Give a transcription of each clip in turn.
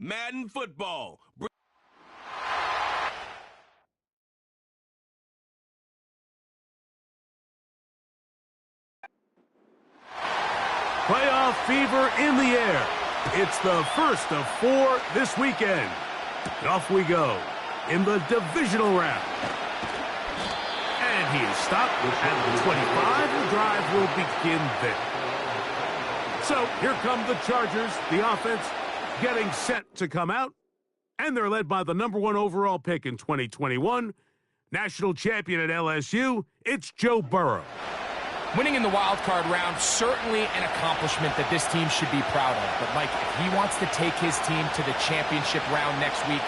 Madden Football. Playoff fever in the air. It's the first of 4 this weekend. Off we go in the divisional round. And he is stopped at the 25. The drive will begin there. So here come the Chargers, the offense getting set to come out. And they're led by the #1 overall pick in 2021, national champion at LSU, it's Joe Burrow. Winning in the wild card round, certainly an accomplishment that this team should be proud of. But, Mike, if he wants to take his team to the championship round next week,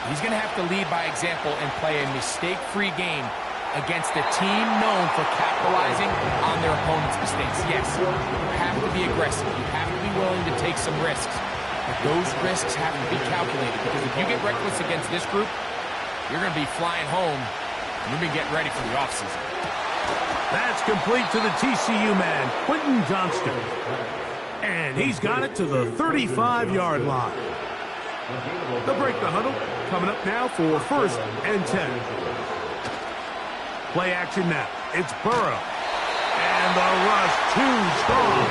he's going to have to lead by example and play a mistake-free game against a team known for capitalizing on their opponent's mistakes. Yes, you have to be aggressive. You have to be willing to take some risks. But those risks have to be calculated, because if you get reckless against this group, you're going to be flying home, and you'll be getting ready for the offseason. That's complete to the TCU man, Quentin Johnston. And he's got it to the 35-yard line. They'll break the huddle. Coming up now for 1st and 10. Play action now. It's Burrow. And the rush too strong.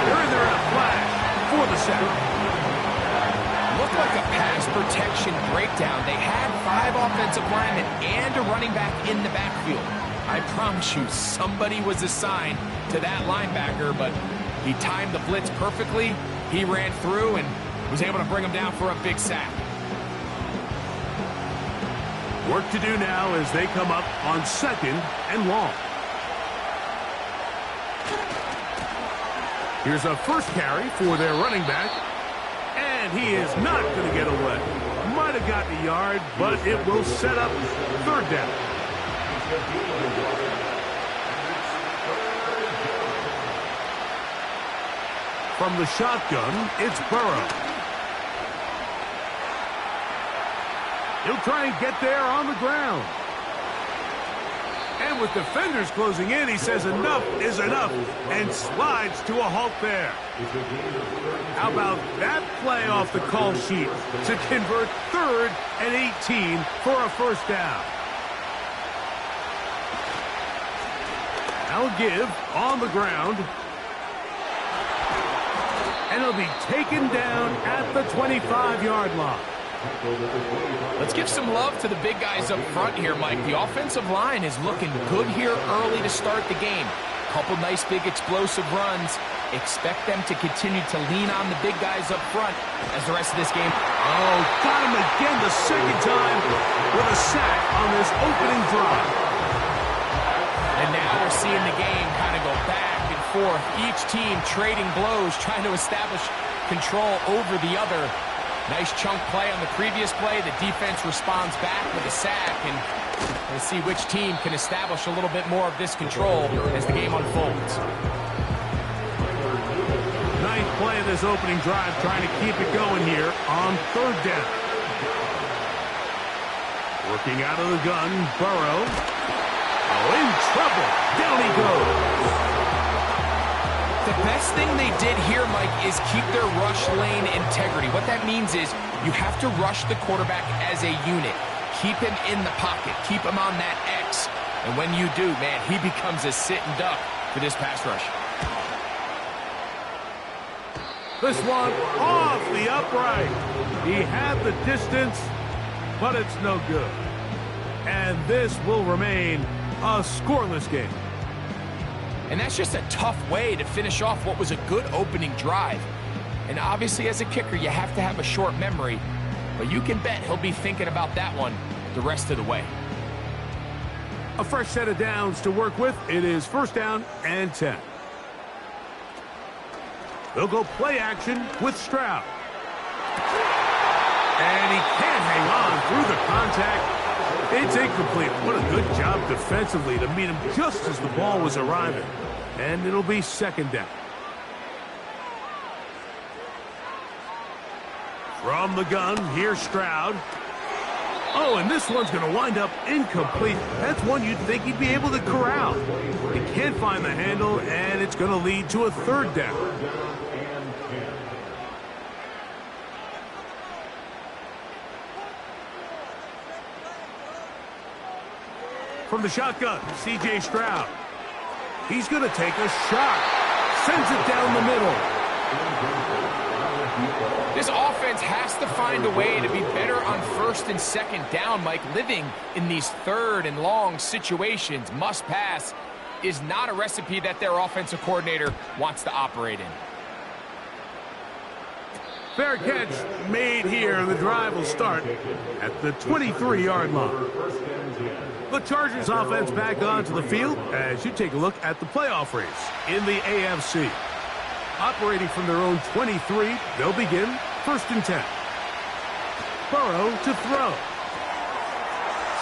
They're in there in a flash for the sack. Looked like a pass protection breakdown. They had 5 offensive linemen and a running back in the backfield. I promise you, somebody was assigned to that linebacker, but he timed the blitz perfectly. He ran through and was able to bring him down for a big sack. Work to do now as they come up on 2nd and long. Here's a first carry for their running back. And he is not going to get away. Might have gotten a yard, but it will set up 3rd down. From the shotgun, it's Burrow. He'll try and get there on the ground. And with defenders closing in, he says enough is enough and slides to a halt there. How about that play off the call sheet to convert 3rd and 18 for a 1st down? Now give on the ground. And he'll be taken down at the 25-yard line. Let's give some love to the big guys up front here, Mike. The offensive line is looking good here early to start the game. Couple nice big explosive runs. Expect them to continue to lean on the big guys up front as the rest of this game. Oh, got him again the 2nd time with a sack on this opening drive. And now we're seeing the game kind of go back and forth. Each team trading blows, trying to establish control over the other. Nice chunk play on the previous play. The defense responds back with a sack, and we'll see which team can establish a little bit more of this control as the game unfolds. Ninth play of this opening drive, trying to keep it going here on 3rd down. Working out of the gun, Burrow. Oh, in trouble. Down he goes. The best thing they did here, Mike, is keep their rush lane integrity. What that means is you have to rush the quarterback as a unit. Keep him in the pocket. Keep him on that X. And when you do, man, he becomes a sitting duck for this pass rush. This one off the upright. He had the distance, but it's no good. And this will remain a scoreless game. And that's just a tough way to finish off what was a good opening drive. And obviously, as a kicker, you have to have a short memory. But you can bet he'll be thinking about that one the rest of the way. A fresh set of downs to work with. It is 1st down and 10. They'll go play action with Stroud. And he can't hang on through the contact. It's incomplete. What a good job defensively to meet him just as the ball was arriving. And it'll be 2nd down. From the gun, here's Stroud. Oh, and this one's going to wind up incomplete. That's one you'd think he'd be able to corral. He can't find the handle, and it's going to lead to a 3rd down. From the shotgun, C.J. Stroud. He's going to take a shot. Sends it down the middle. This offense has to find a way to be better on first and second down, Mike. Living in these third and long situations, must pass, is not a recipe that their offensive coordinator wants to operate in. Fair catch made here. The drive will start at the 23-yard line. The Chargers offense back onto the field as you take a look at the playoff race in the AFC. Operating from their own 23, they'll begin 1st and 10. Burrow to throw.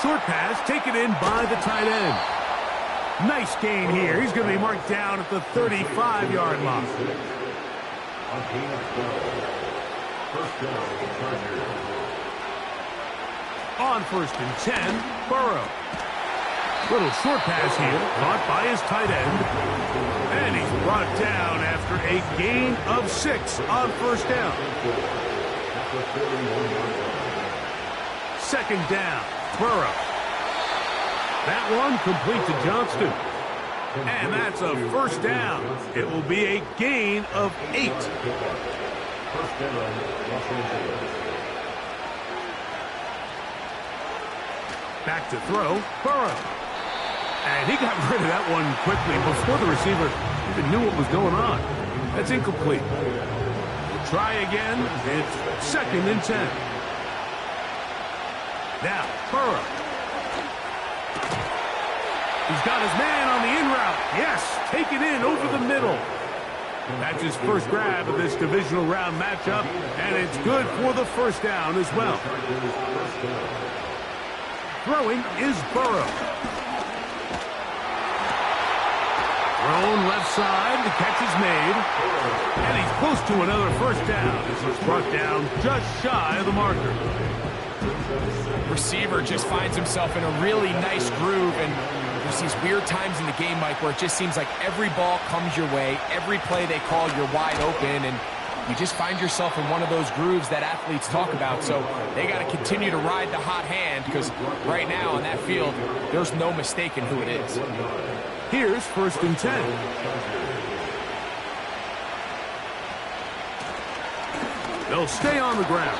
Short pass taken in by the tight end. Nice gain here. He's going to be marked down at the 35-yard line. On 1st and 10, Burrow. Little short pass here, caught by his tight end. And he's brought down after a gain of 6 on 1st down. 2nd down, Burrow. That one complete to Johnston. And that's a 1st down. It will be a gain of 8. Back to throw, Burrow. And he got rid of that one quickly before the receiver even knew what was going on. That's incomplete. We'll try again. It's 2nd and 10. Now, Burrow. He's got his man on the in route. Yes, take it in over the middle. That's his first grab of this divisional round matchup, and it's good for the 1st down as well. Throwing is Burrow. Thrown left side, the catch is made. And he's close to another 1st down as he's brought down just shy of the marker. Receiver just finds himself in a really nice groove, and there's these weird times in the game, Mike, where it just seems like every ball comes your way, every play they call, you're wide open, and you just find yourself in one of those grooves that athletes talk about. So they got to continue to ride the hot hand, because right now on that field, there's no mistaking who it is. Here's 1st and 10. They'll stay on the ground.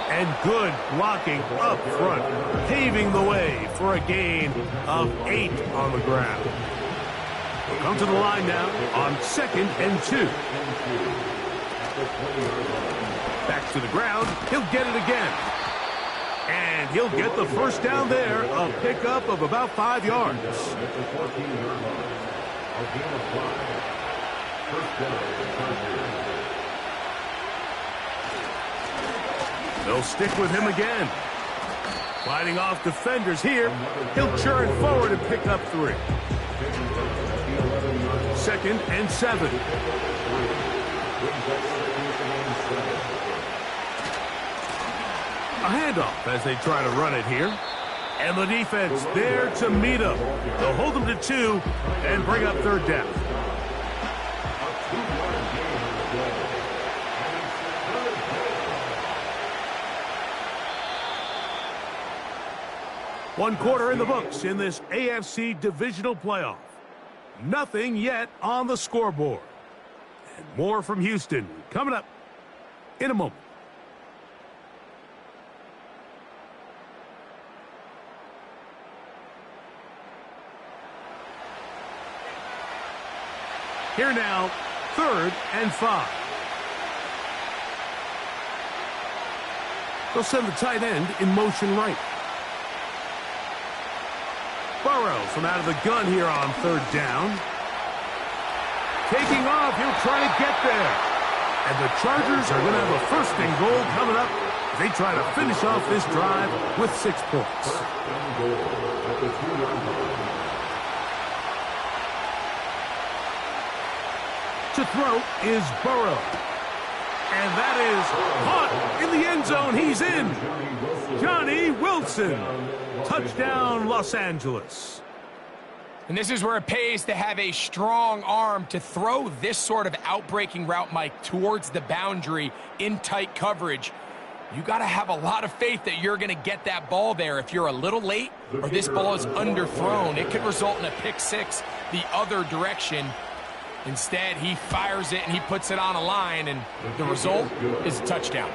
And good blocking up front, paving the way for a gain of 8 on the ground. They'll come to the line now on 2nd and 2. Back to the ground. He'll get it again. And he'll get the 1st down there, a pickup of about 5 yards. They'll stick with him again. Fighting off defenders here. He'll churn forward and pick up 3. 2nd and 7. A handoff as they try to run it here. And the defense there to meet him. They'll hold him to 2 and bring up 3rd down. One quarter in the books in this AFC divisional playoff. Nothing yet on the scoreboard. And more from Houston coming up in a moment. Here now, 3rd and 5. They'll send the tight end in motion right. Burrow from out of the gun here on 3rd down. Taking off, he'll try to get there. And the Chargers are going to have a 1st and goal coming up as they try to finish off this drive with 6 points. To throw is Burrow. And that is caught in the end zone. He's in. Johnny Wilson. Touchdown, Los Angeles. And this is where it pays to have a strong arm to throw this sort of outbreaking route, Mike, towards the boundary in tight coverage. You got to have a lot of faith that you're going to get that ball there. If you're a little late or this ball is underthrown, it could result in a pick six the other direction. Instead, he fires it and he puts it on a line, and the result is a touchdown.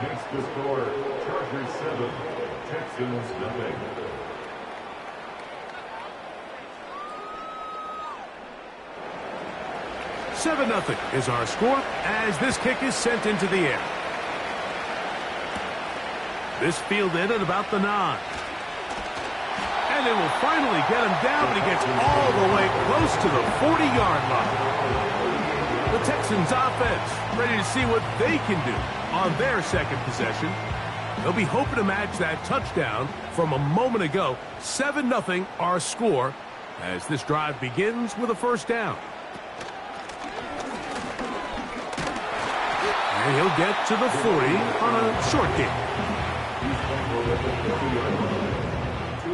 Next to score, Chargers 7, Texans nothing. Seven nothing is our score as this kick is sent into the air. This fielded at about the 9. And they will finally get him down, but he gets all the way close to the 40-yard line. The Texans offense ready to see what they can do on their second possession. They'll be hoping to match that touchdown from a moment ago. 7-0 our score as this drive begins with a first down. And he'll get to the 40 on a short gain.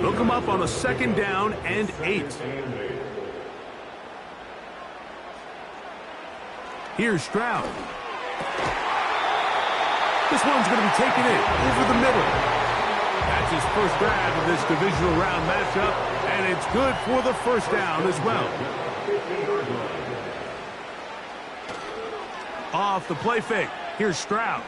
They'll come up on a second down and 8. Here's Stroud. This one's going to be taken in over the middle. That's his first grab of this divisional round matchup, and it's good for the first down as well. Off the play fake. Here's Stroud.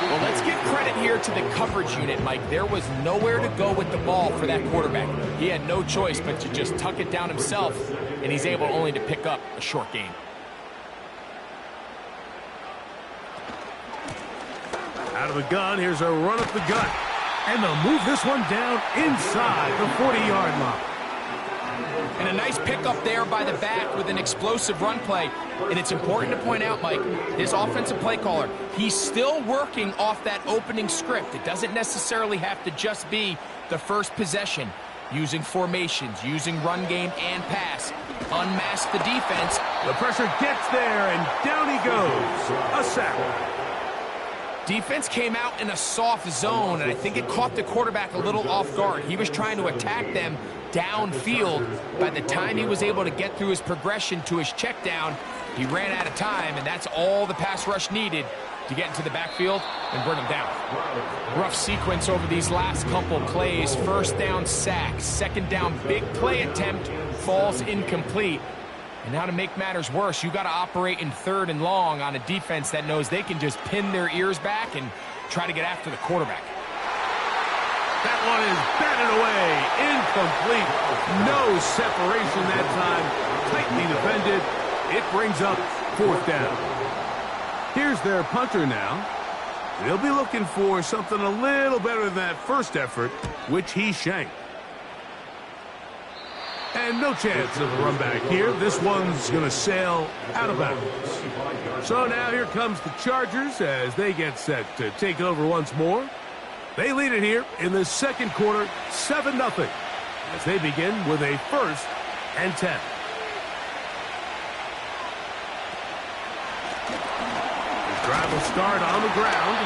Well, let's give credit here to the coverage unit, Mike. There was nowhere to go with the ball for that quarterback. He had no choice but to just tuck it down himself, and he's able only to pick up a short gain. Out of the gun, here's a run up the gut. And they'll move this one down inside the 40-yard line. And a nice pickup there by the back with an explosive run play. And it's important to point out, Mike, this offensive play caller, he's still working off that opening script. It doesn't necessarily have to just be the first possession. Using formations, using run game and pass. Unmask the defense. The pressure gets there, and down he goes. A sack. Defense came out in a soft zone, and I think it caught the quarterback a little off guard. He was trying to attack them downfield. By the time he was able to get through his progression to his check down, he ran out of time, and that's all the pass rush needed to get into the backfield and bring him down. Rough sequence over these last couple plays. First down sack, second down big play attempt falls incomplete. And now to make matters worse, you got to operate in third and long on a defense that knows they can just pin their ears back and try to get after the quarterback. That one is batted away. Incomplete. No separation that time. Tightly defended. It brings up fourth down. Here's their punter now. They'll be looking for something a little better than that first effort, which he shanked. And no chance of a run back here. This one's going to sail out of bounds. So now here comes the Chargers as they get set to take over once more. They lead it here in the second quarter, 7-0, as they begin with a 1st and 10. The drive will start on the ground,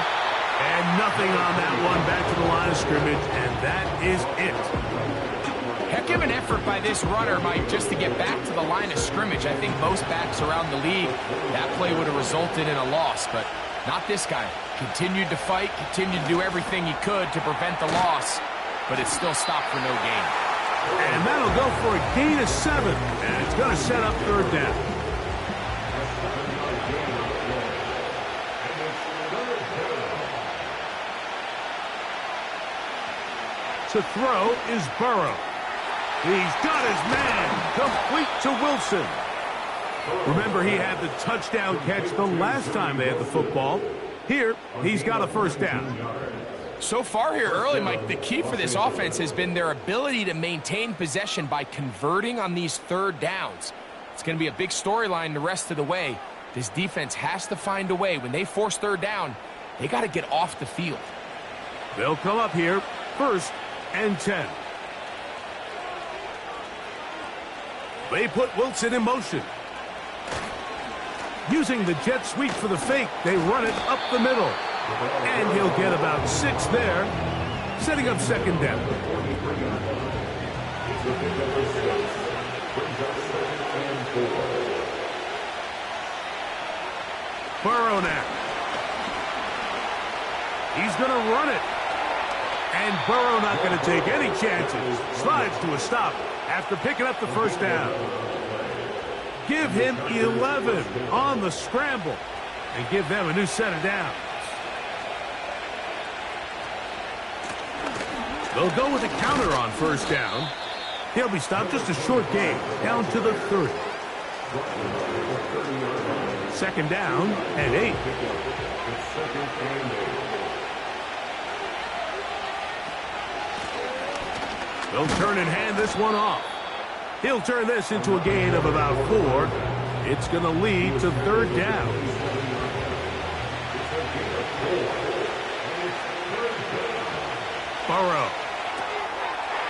and nothing on that one back to the line of scrimmage, and that is it. Heck of an effort by this runner, Mike, just to get back to the line of scrimmage. I think most backs around the league, that play would have resulted in a loss, but not this guy. Continued to fight, continued to do everything he could to prevent the loss, but it still stopped for no gain. And that'll go for a gain of 7, and it's going to set up third down. To throw is Burrow. He's got his man complete to Wilson. Remember, he had the touchdown catch the last time they had the football. Here, he's got a first down. So far here early, Mike, the key for this offense has been their ability to maintain possession by converting on these third downs. It's going to be a big storyline the rest of the way. This defense has to find a way. When they force third down, they got to get off the field. They'll come up here, 1st and 10. They put Wilson in motion. Using the jet sweep for the fake, they run it up the middle. And he'll get about 6 there, setting up second down. Burrow now. He's going to run it. And Burrow not going to take any chances. Slides to a stop after picking up the first down. Give him 11 on the scramble and give them a new set of downs. They'll go with a counter on first down. He'll be stopped just a short gain, down to the 30. Second down and 8. They'll turn and hand this one off. He'll turn this into a gain of about 4. It's going to lead to third down. Burrow.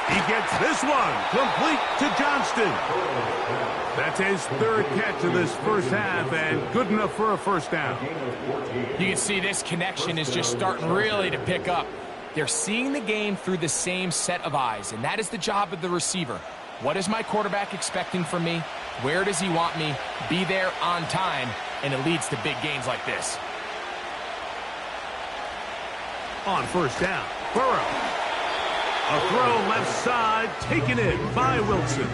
He gets this one complete to Johnston. That's his third catch of this first half and good enough for a first down. You can see this connection is just starting really to pick up. They're seeing the game through the same set of eyes, and that is the job of the receiver. What is my quarterback expecting from me? Where does he want me? Be there on time, and it leads to big gains like this. On first down, Burrow. A throw left side, taken in by Wilson.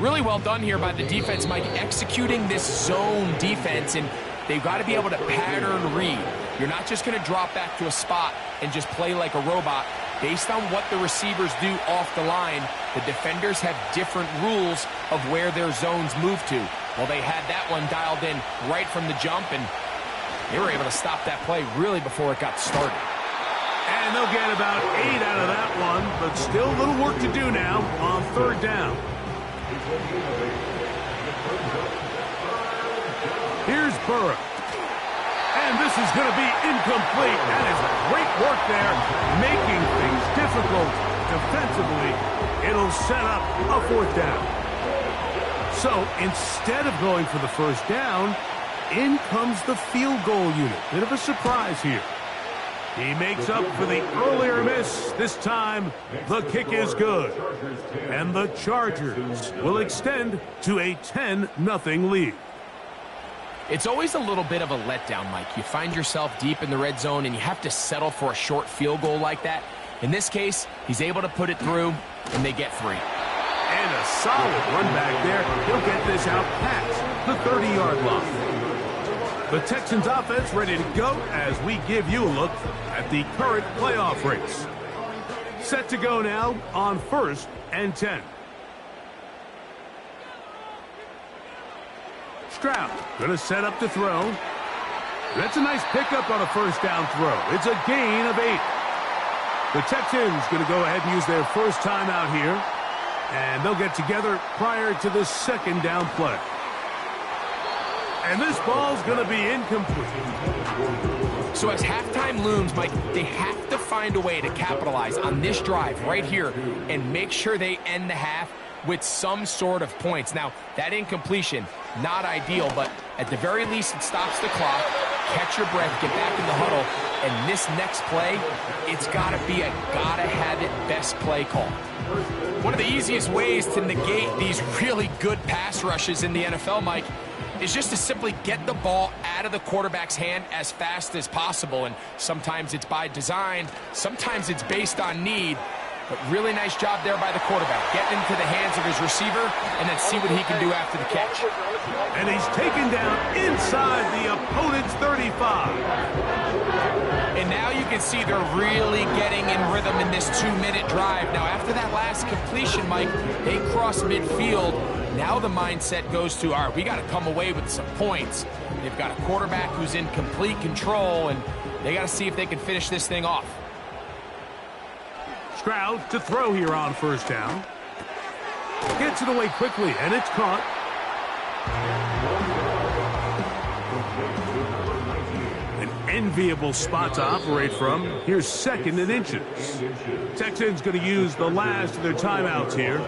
Really well done here by the defense, Mike, executing this zone defense, and they've got to be able to pattern read. You're not just going to drop back to a spot and just play like a robot. Based on what the receivers do off the line, the defenders have different rules of where their zones move to. Well, they had that one dialed in right from the jump, and they were able to stop that play really before it got started. And they'll get about 8 out of that one, but still a little work to do now on third down. Here's Burrow. And this is going to be incomplete. That is great work there, making things difficult defensively. It'll set up a fourth down. So instead of going for the first down, in comes the field goal unit. Bit of a surprise here. He makes up for the earlier miss. This time, the kick is good. And the Chargers will extend to a 10-0 lead. It's always a little bit of a letdown, Mike. You find yourself deep in the red zone, and you have to settle for a short field goal like that. In this case, he's able to put it through, and they get 3. And a solid run back there. He'll get this out past the 30-yard line. The Texans offense ready to go as we give you a look at the current playoff race. Set to go now on 1st and 10. Stroud going to set up to throw. That's a nice pickup on a first down throw. It's a gain of 8. The Texans going to go ahead and use their first timeout here. And they'll get together prior to the second down play. And this ball's going to be incomplete. So as halftime looms, Mike, they have to find a way to capitalize on this drive right here and make sure they end the half with some sort of points. Now, that incompletion, not ideal, but at the very least it stops the clock. Catch your breath, get back in the huddle, and this next play, it's got to be a gotta-have-it best play call. One of the easiest ways to negate these really good pass rushes in the NFL, Mike, is just to simply get the ball out of the quarterback's hand as fast as possible. And sometimes it's by design, sometimes it's based on need. But really nice job there by the quarterback. Getting into the hands of his receiver and then see what he can do after the catch. And he's taken down inside the opponent's 35. And now you can see they're really getting in rhythm in this 2-minute drive. Now after that last completion, Mike, they cross midfield. Now the mindset goes to, all right, we got to come away with some points. They've got a quarterback who's in complete control, and they got to see if they can finish this thing off. Stroud to throw here on first down. Gets it away quickly, and it's caught. An enviable spot to operate from. Here's 2nd and inches. Texans going to use the last of their timeouts here.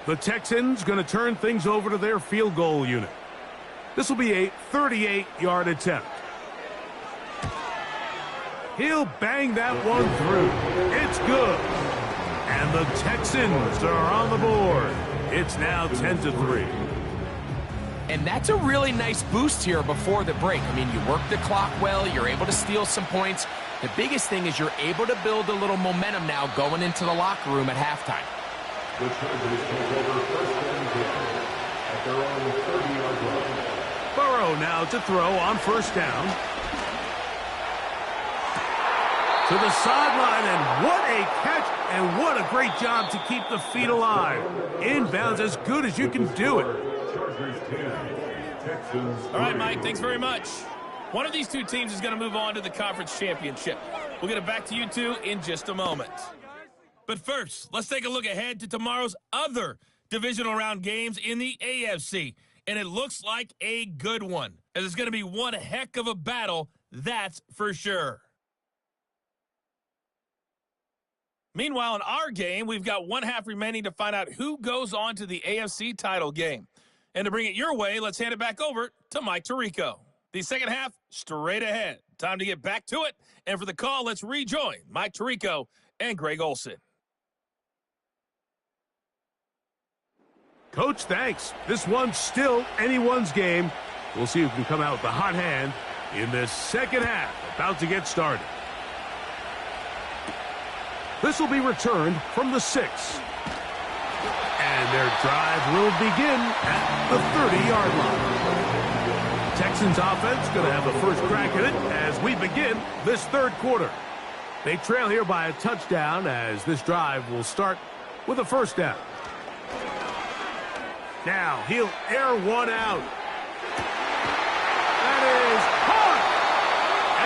The Texans going to turn things over to their field goal unit. This will be a 38-yard attempt. He'll bang that one through. It's good. And the Texans are on the board. It's now 10-3. And that's a really nice boost here before the break. I mean, you work the clock well, you're able to steal some points. The biggest thing is you're able to build a little momentum now going into the locker room at halftime. The Chargers take over first and 10 at their own 30-yard line. Burrow now to throw on first down. To the sideline, and what a catch, and what a great job to keep the feet alive. Inbounds as good as you can do it. Chargers 10, Texans 3. All right, Mike, thanks very much. One of these two teams is going to move on to the conference championship. We'll get it back to you two in just a moment. But first, let's take a look ahead to tomorrow's other divisional round games in the AFC. And it looks like a good one, as it's going to be one heck of a battle, that's for sure. Meanwhile, in our game, we've got one half remaining to find out who goes on to the AFC title game. And to bring it your way, let's hand it back over to Mike Tirico. The second half, straight ahead. Time to get back to it. And for the call, let's rejoin Mike Tirico and Greg Olson. Coach, thanks. This one's still anyone's game. We'll see who can come out with the hot hand in this second half. About to get started. This will be returned from the 6. And their drive will begin at the 30-yard line. Texans offense going to have the first crack at it as we begin this third quarter. They trail here by a touchdown as this drive will start with a first down. Now he'll air one out. That is caught!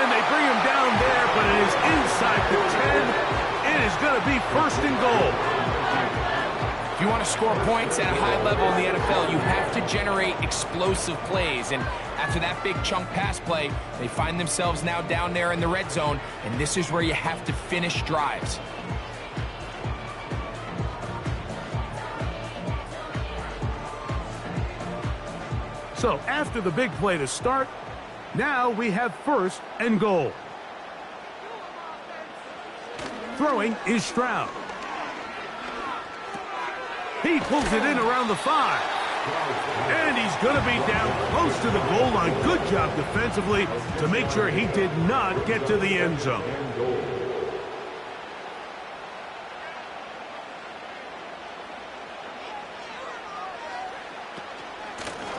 And they bring him down there, but it is inside the 10. It is going to be first and goal. If you want to score points at a high level in the NFL, you have to generate explosive plays. And after that big chunk pass play, they find themselves now down there in the red zone, and this is where you have to finish drives. So after the big play to start, now we have first and goal. Throwing is Stroud. He pulls it in around the 5. And he's going to be down close to the goal line. Good job defensively to make sure he did not get to the end zone.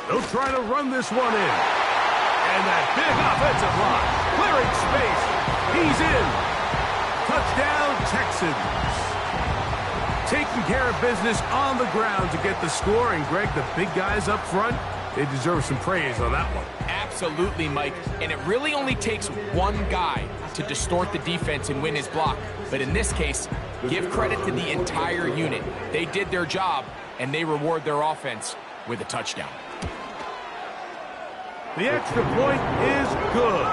They'll try to run this one in. And that big offensive line. Clearing space. He's in. Touchdown, Texans. Taking care of business on the ground to get the score. And, Greg, the big guys up front, they deserve some praise on that one. Absolutely, Mike. And it really only takes one guy to distort the defense and win his block. But in this case, give credit to the entire unit. They did their job, and they reward their offense with a touchdown. The extra point is good.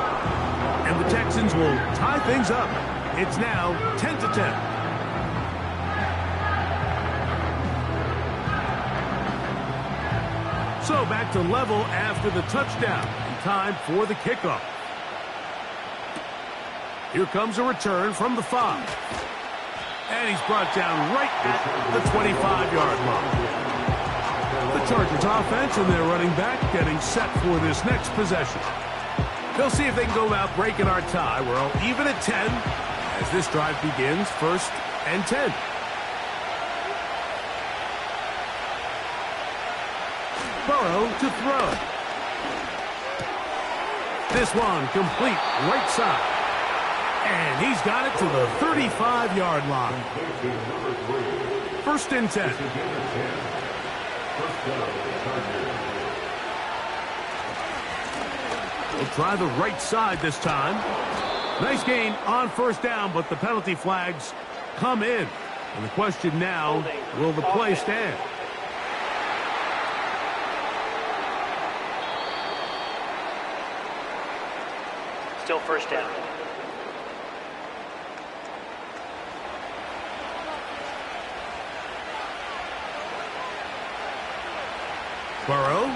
And the Texans will tie things up. It's now 10-10. So back to level after the touchdown. And time for the kickoff. Here comes a return from the 5. And he's brought down right at the 25-yard line. The Chargers offense and their running back getting set for this next possession. They'll see if they can go about breaking our tie. We're all even at 10 as this drive begins, first and 10. Burrow to throw. This one complete right side. And he's got it to the 35-yard line. First and 10. We'll try the right side this time. Nice gain on first down, but the penalty flags come in. And the question now, will the play stand? Still first down. Burrow.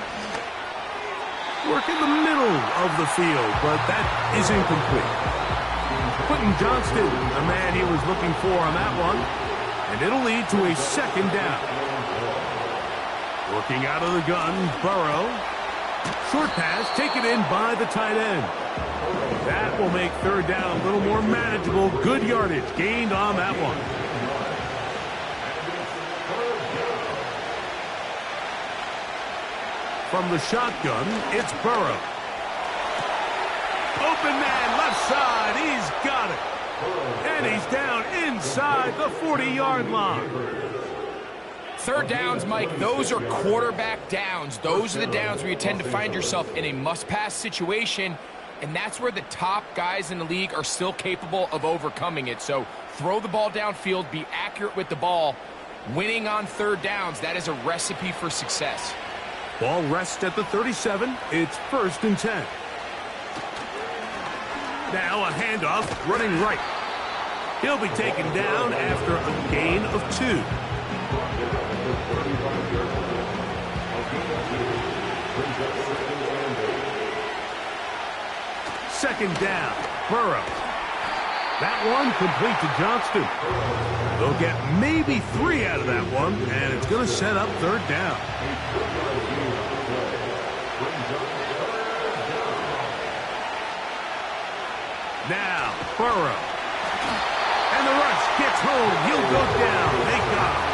Work in the middle of the field, but that is incomplete. Quentin Johnston, the man he was looking for on that one. And it'll lead to a second down. Working out of the gun, Burrow. Short pass taken in by the tight end. That will make third down a little more manageable. Good yardage gained on that one. From the shotgun, it's Burrow. Open man, left side. He's got it. And he's down inside the 40-yard line. Third downs, Mike, those are quarterback downs. Those are the downs where you tend to find yourself in a must-pass situation, and that's where the top guys in the league are still capable of overcoming it. So throw the ball downfield, be accurate with the ball. Winning on third downs, that is a recipe for success. Ball rests at the 37. It's 1st and 10. Now a handoff running right. He'll be taken down after a gain of 2. Second down, Burrow. That one complete to Johnston. They'll get maybe 3 out of that one, and it's going to set up third down. Now, Burrow. And the rush gets home. He'll go down. They got him.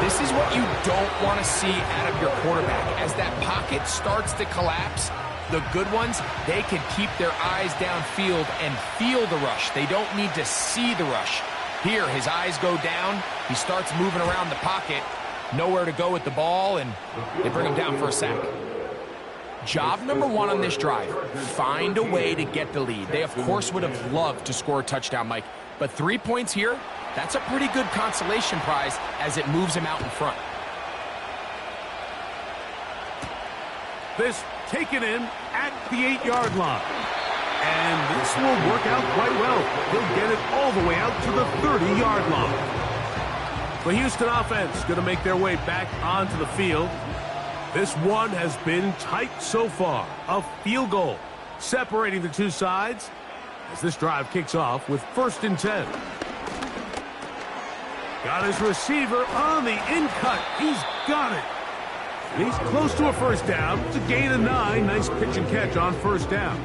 This is what you don't want to see out of your quarterback. As that pocket starts to collapse, the good ones, they can keep their eyes downfield and feel the rush. They don't need to see the rush. Here, his eyes go down. He starts moving around the pocket. Nowhere to go with the ball, and they bring him down for a sack. Job number 1 on this drive, find a way to get the lead. They, of course, would have loved to score a touchdown, Mike. But 3 points here, that's a pretty good consolation prize as it moves him out in front. This taken in at the 8-yard line. And this will work out quite well. He'll get it all the way out to the 30-yard line. The Houston offense going to make their way back onto the field. This one has been tight so far. A field goal separating the two sides as this drive kicks off with 1st and 10. Got his receiver on the in-cut. He's got it. And he's close to a first down. It's a gain of 9. Nice pitch and catch on first down.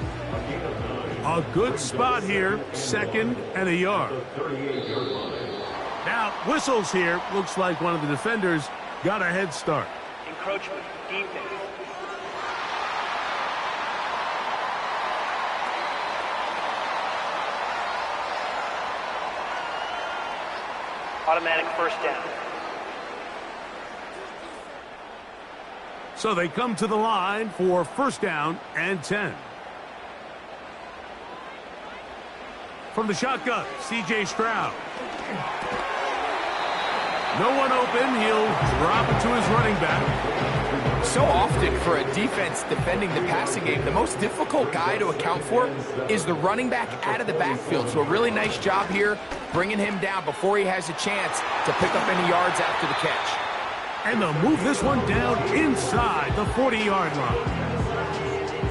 A good spot here. 2nd and a yard. Now, whistles here. Looks like one of the defenders got a head start. Encroachment, defense. Automatic first down. So they come to the line for 1st down and 10. From the shotgun, C.J. Stroud. No one open. He'll drop it to his running back. So often for a defense defending the passing game, the most difficult guy to account for is the running back out of the backfield. So a really nice job here bringing him down before he has a chance to pick up any yards after the catch. And they'll move this one down inside the 40-yard line.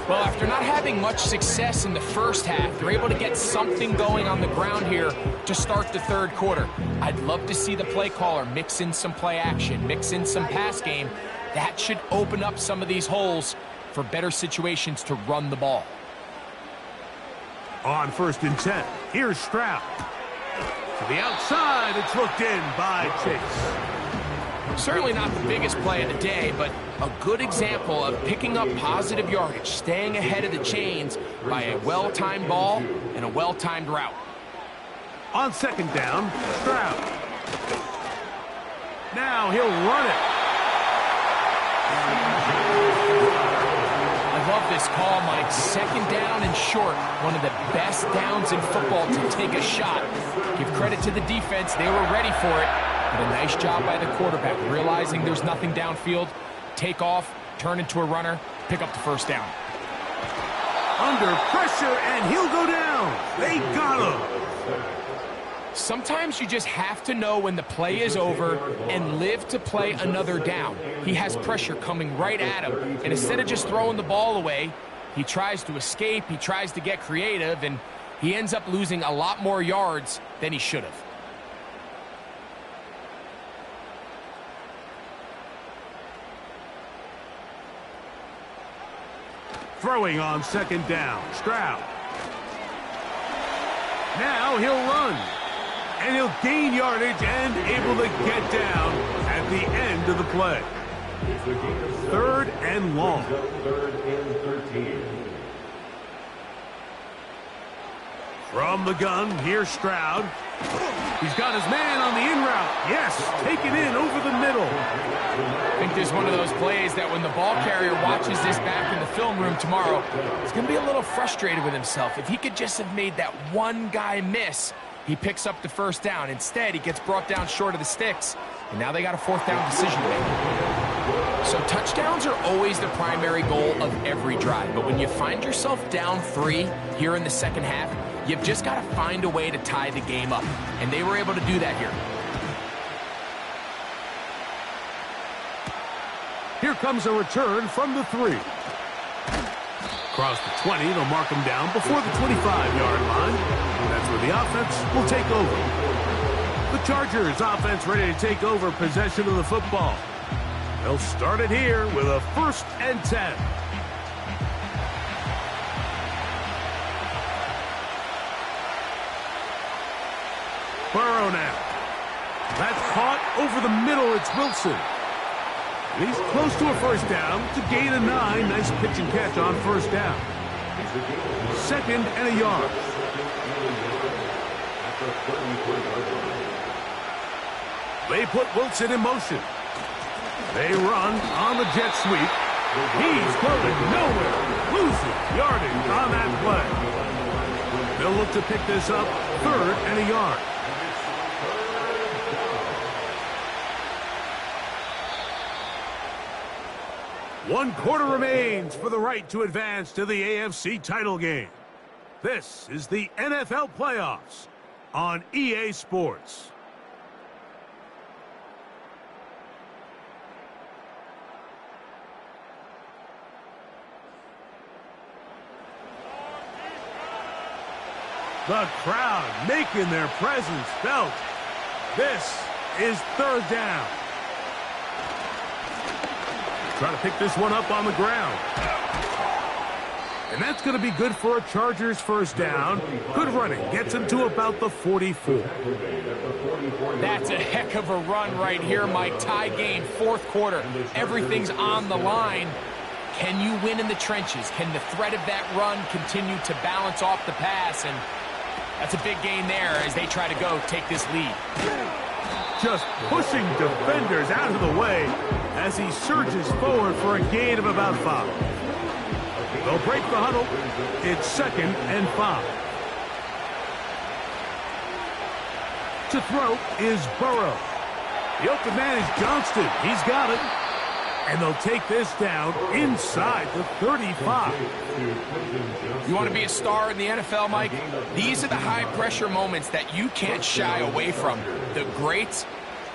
Well, after not having much success in the first half, they're able to get something going on the ground here to start the third quarter. I'd love to see the play caller mix in some play action, mix in some pass game. That should open up some of these holes for better situations to run the ball. On 1st and 10, here's Stroud. To the outside, it's looked in by Chase. Certainly not the biggest play of the day, but a good example of picking up positive yardage, staying ahead of the chains by a well-timed ball and a well-timed route. On 2nd down, Stroud. Now he'll run it. I love this call, Mike. 2nd down and short. One of the best downs in football to take a shot. Give credit to the defense. They were ready for it. But a nice job by the quarterback, realizing there's nothing downfield. Take off, turn into a runner, pick up the 1st down. Under pressure, and he'll go down. They got him. Sometimes you just have to know when the play is over and live to play another down. He has pressure coming right at him, and instead of just throwing the ball away, he tries to escape, he tries to get creative, and he ends up losing a lot more yards than he should have. Throwing on second down, Stroud. Now he'll run. And he'll gain yardage and able to get down at the end of the play. Third and long. Third and 13. From the gun, here's Stroud. He's got his man on the in route. Yes, taken in over the middle. I think this is one of those plays that when the ball carrier watches this back in the film room tomorrow, he's going to be a little frustrated with himself. If he could just have made that one guy miss, he picks up the first down. Instead, he gets brought down short of the sticks, and now they got a fourth down decision to make. So touchdowns are always the primary goal of every drive, but when you find yourself down 3 here in the second half, you've just got to find a way to tie the game up, and they were able to do that here. Here comes a return from the 3. Across the 20, they'll mark him down before the 25-yard line. That's where the offense will take over. The Chargers offense ready to take over possession of the football. They'll start it here with a 1st and 10. Burrow now. That's caught over the middle. It's Wilson. He's close to a first down to gain a 9. Nice pitch and catch on first down. 2nd and a yard. They put Wilson in motion. They run on the jet sweep. He's going nowhere. Loses yardage on that play. They'll look to pick this up 3rd and a yard. One quarter remains for the right to advance to the AFC title game. This is the NFL playoffs on EA Sports. The crowd making their presence felt. This is 3rd down. Trying to pick this one up on the ground. And that's going to be good for a Chargers first down. Good running. Gets him to about the 44. That's a heck of a run right here, Mike. Tie game, 4th quarter. Everything's on the line. Can you win in the trenches? Can the threat of that run continue to balance off the pass? And that's a big gain there as they try to go take this lead. Just pushing defenders out of the way as he surges forward for a gain of about 5. They'll break the huddle. It's 2nd and 5. To throw is Burrow. The open man is Johnston. He's got it. And they'll take this down inside the 35. You want to be a star in the NFL, Mike? These are the high-pressure moments that you can't shy away from. The greats,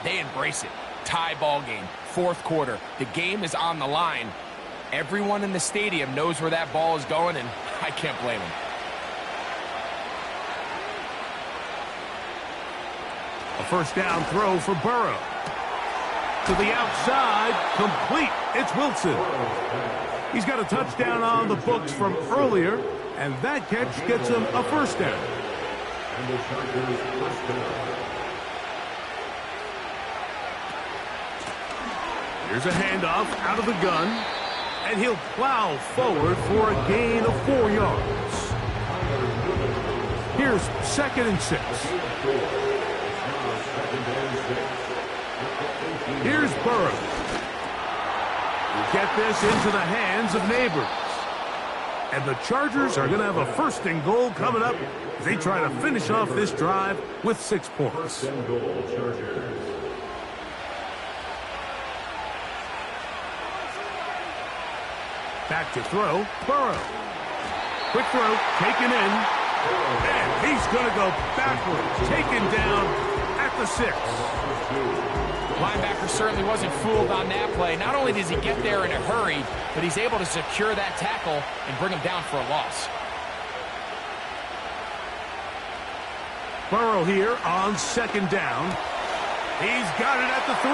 they embrace it. Tie ball game, 4th quarter. The game is on the line. Everyone in the stadium knows where that ball is going, and I can't blame them. A first down throw for Burrow. To the outside, complete. It's Wilson. He's got a touchdown on the books from earlier, and that catch gets him a first down. And the Chargers first down. Here's a handoff out of the gun, and he'll plow forward for a gain of 4 yards. Here's 2nd and 6. Here's Burrow. Get this into the hands of neighbors. And the Chargers are going to have a 1st and goal coming up as they try to finish off this drive with 6 points. 1st and goal, Chargers. Back to throw, Burrow. Quick throw, taken in. And he's going to go backwards, taken down at the 6. Linebacker certainly wasn't fooled on that play. Not only does he get there in a hurry, but he's able to secure that tackle and bring him down for a loss. Burrow here on 2nd down. He's got it at the 3.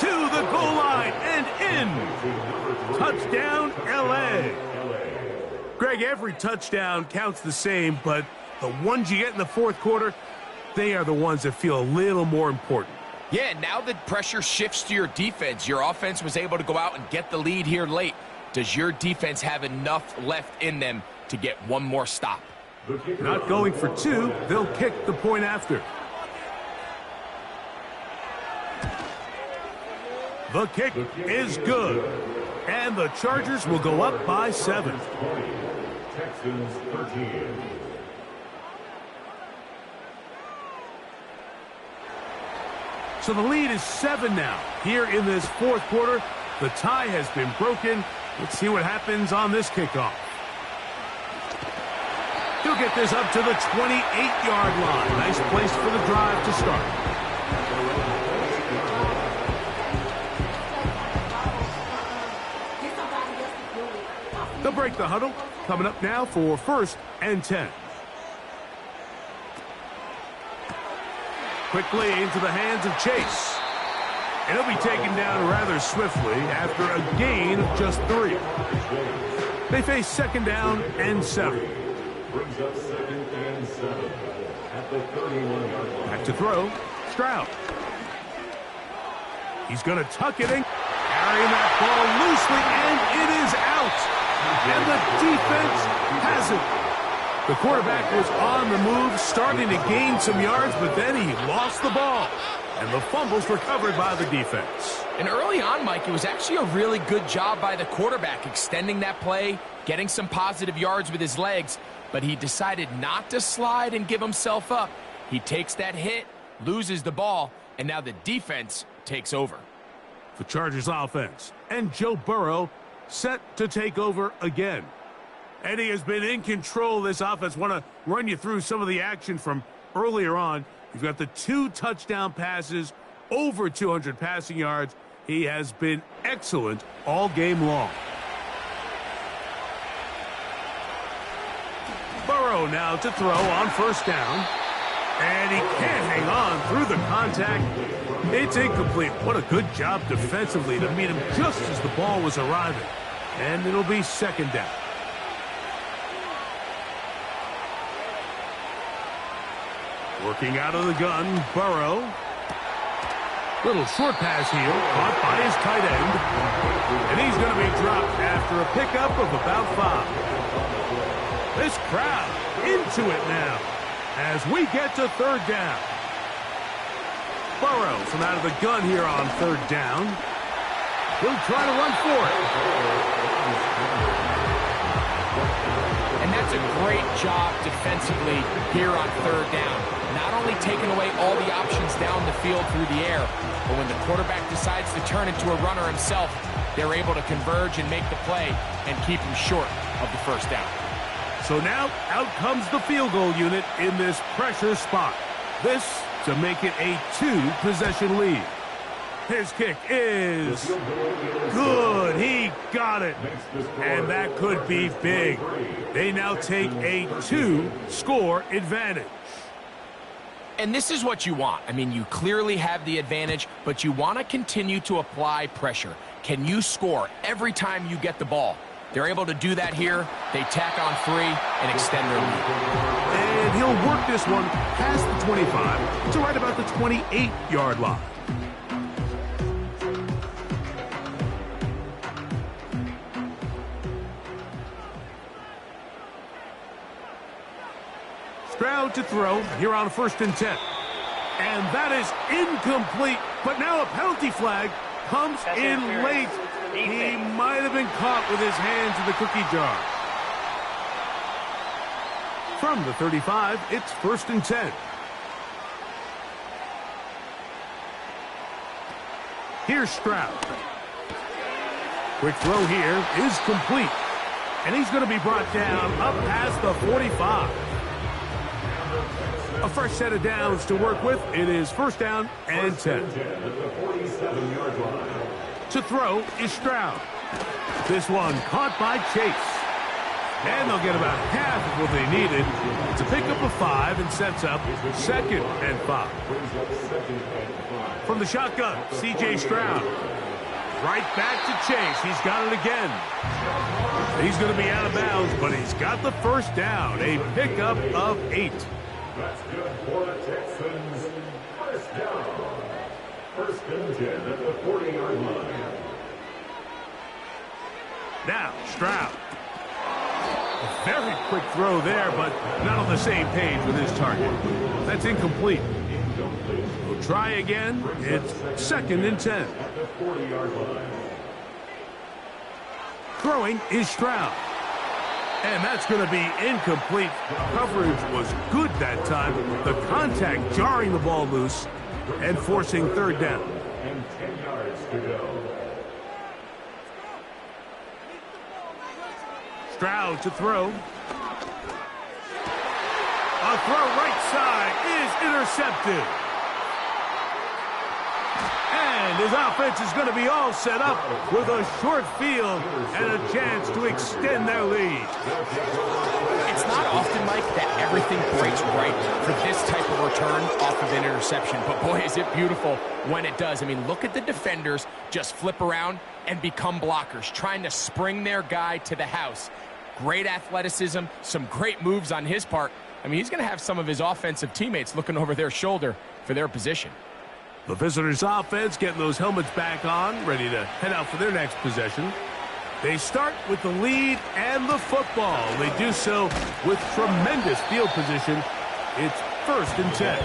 to the goal line and in. Touchdown, LA. Greg, every touchdown counts the same, but the ones you get in the fourth quarter, they are the ones that feel a little more important. Yeah, now the pressure shifts to your defense. Your offense was able to go out and get the lead here late. Does your defense have enough left in them to get one more stop? Not going for two, they'll kick the point after. The kick is good, and the Chargers will go up by 7. Texans 13. So the lead is 7 now. Here in this fourth quarter, the tie has been broken. Let's see what happens on this kickoff. He'll get this up to the 28-yard line. Nice place for the drive to start. They'll break the huddle. Coming up now for 1st and 10. Quickly into the hands of Chase. And he'll be taken down rather swiftly after a gain of just 3. They face 2nd down and 7. Brings up 2nd and 7 at the 31-yard line. Back to throw, Stroud. He's going to tuck it in, carrying that ball loosely, and it is out. And the defense has it. The quarterback was on the move, starting to gain some yards, but then he lost the ball. And the fumble's recovered by the defense. And early on, Mike, it was actually a really good job by the quarterback, extending that play, getting some positive yards with his legs, but he decided not to slide and give himself up. He takes that hit, loses the ball, and now the defense takes over. The Chargers offense and Joe Burrow set to take over again. And he has been in control of this offense. Want to run you through some of the action from earlier on. You've got the 2 touchdown passes, over 200 passing yards. He has been excellent all game long. Burrow now to throw on 1st down. And he can't hang on through the contact. It's incomplete. What a good job defensively to meet him just as the ball was arriving. And it'll be 2nd down. Working out of the gun, Burrow. Little short pass here, caught by his tight end. And he's going to be dropped after a pickup of about 5. This crowd into it now as we get to 3rd down. Burrow from out of the gun here on 3rd down. He'll try to run for it. And that's a great job defensively here on 3rd down. Not only taking away all the options down the field through the air, but when the quarterback decides to turn into a runner himself, they're able to converge and make the play and keep him short of the 1st down. So now out comes the field goal unit in this pressure spot. This to make it a 2-possession lead. His kick is good. He got it. And that could be big. They now take a 2-score advantage. And this is what you want. I mean, you clearly have the advantage, but you want to continue to apply pressure. Can you score every time you get the ball? They're able to do that here. They tack on 3 and extend their lead. And he'll work this one past the 25 to right about the 28-yard line. Stroud to throw here on 1st and 10. And that is incomplete. But now a penalty flag comes in late. He might have been caught with his hands in the cookie jar. From the 35, it's 1st and 10. Here's Stroud. Quick throw here is complete. And he's going to be brought down up past the 45. A fresh set of downs to work with. It is 1st down and 10. To throw is Stroud. This one caught by Chase. And they'll get about half of what they needed. It's a pickup of 5 and sets up 2nd and 5. From the shotgun, C.J. Stroud. Right back to Chase. He's got it again. He's going to be out of bounds, but he's got the first down. A pickup of 8. That's good for the Texans. First down. First and 10 at the 40-yard line. Now, Stroud. A very quick throw there, but not on the same page with his target. That's incomplete. We'll try again. It's 2nd and 10. At the 40-yard line. Throwing is Stroud. And that's going to be incomplete. Coverage was good that time. The contact jarring the ball loose and forcing 3rd down. And 10 yards to go. Stroud to throw. A throw right side is intercepted. And his offense is going to be all set up with a short field and a chance to extend their lead. It's not often, Mike, that everything breaks right for this type of return off of an interception. But, boy, is it beautiful when it does. I mean, look at the defenders just flip around and become blockers, trying to spring their guy to the house. Great athleticism, some great moves on his part. I mean, he's going to have some of his offensive teammates looking over their shoulder for their position. The visitors' offense getting those helmets back on, ready to head out for their next possession. They start with the lead and the football. They do so with tremendous field position. It's 1st and 10.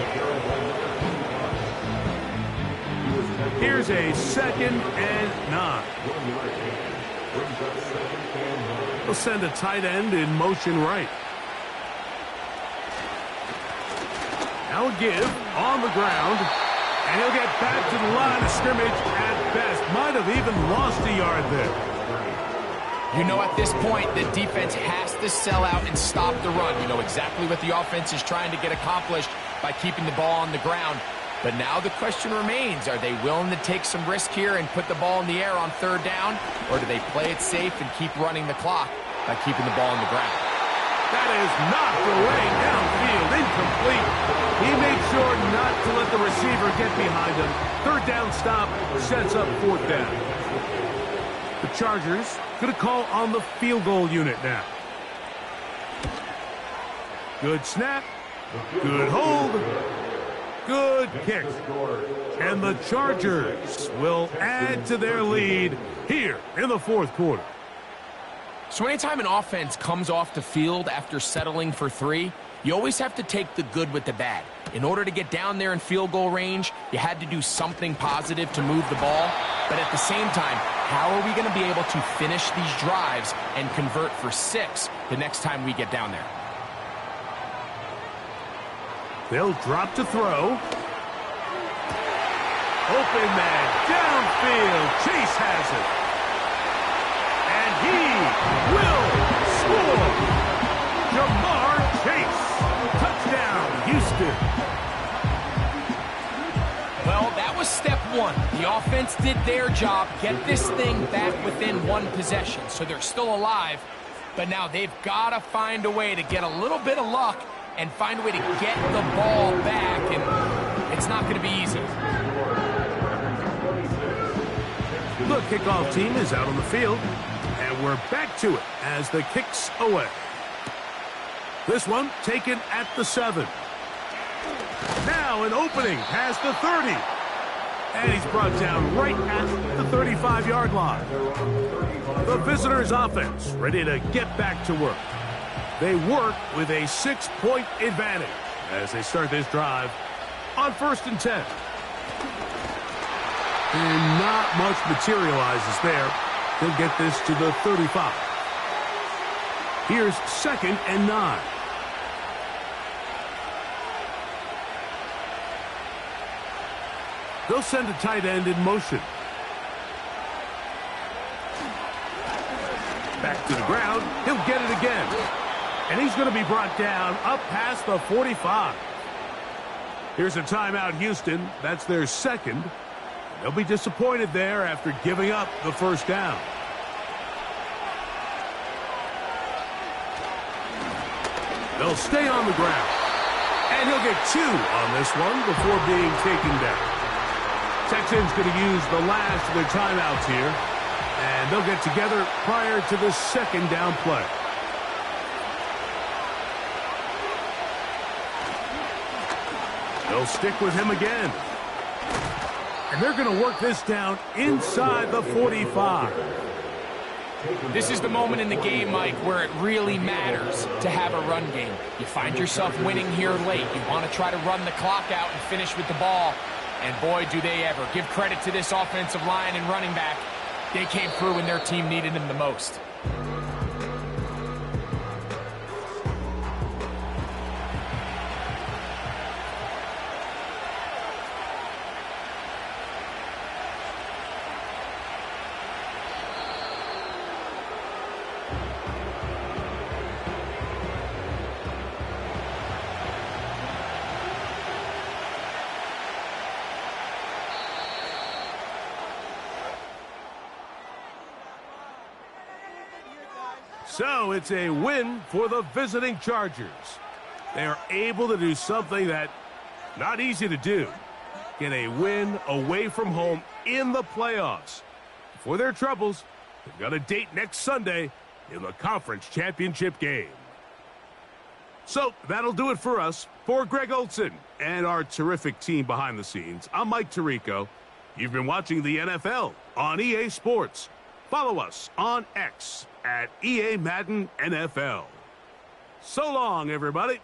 Here's a 2nd and 9. They'll send a tight end in motion right. Now a give on the ground. And he'll get back to the line of scrimmage at best. Might have even lost a yard there. You know, at this point, the defense has to sell out and stop the run. You know exactly what the offense is trying to get accomplished by keeping the ball on the ground. But now the question remains, are they willing to take some risk here and put the ball in the air on 3rd down? Or do they play it safe and keep running the clock by keeping the ball on the ground? That is knocked away downfield, incomplete. He made sure not to let the receiver get behind him. 3rd down stop sets up 4th down. The Chargers going to call on the field goal unit now. Good snap. Good hold. Good kick. And the Chargers will add to their lead here in the 4th quarter. So anytime an offense comes off the field after settling for 3, you always have to take the good with the bad. In order to get down there in field goal range, you had to do something positive to move the ball. But at the same time, how are we going to be able to finish these drives and convert for 6 the next time we get down there? They'll drop to throw. Open man downfield. Chase has it. And he will score. Jamar Chase. Touchdown, Houston. Well, that was step 1. The offense did their job, get this thing back within 1 possession. So they're still alive, but now they've got to find a way to get a little bit of luck and find a way to get the ball back, and it's not going to be easy. The kickoff team is out on the field, and we're back to it as the kick's away. This one taken at the 7. Now an opening past the 30. And he's brought down right at the 35-yard line. The visitors' offense ready to get back to work. They work with a 6-point advantage as they start this drive on 1st and 10. And not much materializes there. They'll get this to the 35. Here's 2nd and 9. They'll send a tight end in motion. Back to the ground. He'll get it again. And he's going to be brought down up past the 45. Here's a timeout, Houston. That's their 2nd. They'll be disappointed there after giving up the 1st down. They'll stay on the ground. And he'll get 2 on this one before being taken down. Texans going to use the last of their timeouts here. And they'll get together prior to the second down play. They'll stick with him again. And they're going to work this down inside the 45. This is the moment in the game, Mike, where it really matters to have a run game. You find yourself winning here late. You want to try to run the clock out and finish with the ball. And boy, do they ever. Give credit to this offensive line and running back. They came through when their team needed them the most. So it's a win for the visiting Chargers. They are able to do something that not easy to do. Get a win away from home in the playoffs. For their troubles, they've got a date next Sunday in the conference championship game. So that'll do it for us. For Greg Olson and our terrific team behind the scenes, I'm Mike Tirico. You've been watching the NFL on EA Sports. Follow us on X at EA Madden NFL. So long, everybody.